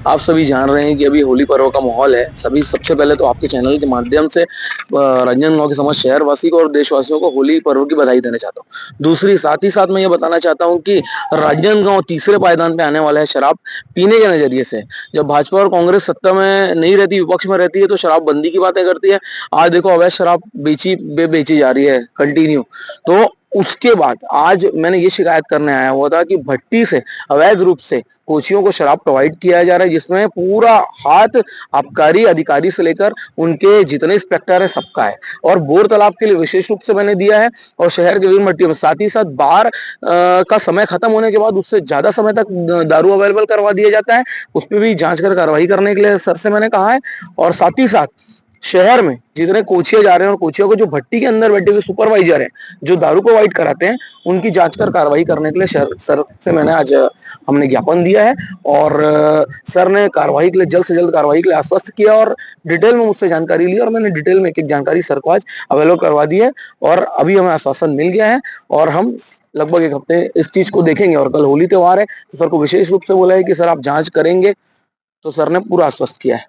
आप सभी जान रहे हैं कि अभी होली पर्व का माहौल है। सभी सबसे पहले तो आपके चैनल के माध्यम से राजनांदगांव के समस्त शहरवासी को और देशवासियों को होली पर्व की बधाई देना चाहता हूँ। दूसरी साथ ही साथ मैं ये बताना चाहता हूँ कि राजनांदगांव तीसरे पायदान पे आने वाला है शराब पीने के नजरिए से। जब भाजपा और कांग्रेस सत्ता में नहीं रहती, विपक्ष में रहती है, तो शराबबंदी की बातें करती है। आज देखो अवैध शराब बेची जा रही है कंटिन्यू। तो उसके बाद आज मैंने ये शिकायत करने आया हुआ था कि भट्टी से अवैध रूप से कोचियों को शराब प्रोवाइड किया जा रहा है, जिसमें पूरा हाथ आबकारी अधिकारी से लेकर उनके जितने इंस्पेक्टर है सबका है। और बोर तालाब के लिए विशेष रूप से मैंने दिया है, और शहर के विभिन्न भट्टियों में। साथ ही साथ बार का समय खत्म होने के बाद उससे ज्यादा समय तक दारू अवेलेबल करवा दिया जाता है। उस पर भी जांच कर कार्रवाई करने के लिए सर से मैंने कहा है। और साथ ही साथ शहर में जितने कोचिया जा रहे हैं और कोचिया को जो भट्टी के अंदर बैठे हुए सुपरवाइजर हैं जो दारू प्रोवाइड कराते हैं, उनकी जांच कर कार्रवाई करने के लिए शहर सर से मैंने आज हमने ज्ञापन दिया है। और सर ने कार्रवाई के लिए जल्द से जल्द कार्रवाई के लिए आश्वस्त किया और डिटेल में मुझसे जानकारी ली, और मैंने डिटेल में एक एक जानकारी सर को आज अवेलेबल करवा दी है। और अभी हमें आश्वासन मिल गया है और हम लगभग एक हफ्ते इस चीज को देखेंगे। और कल होली त्योहार है, तो सर को विशेष रूप से बोला है कि सर आप जांच करेंगे, तो सर ने पूरा आश्वस्त किया है।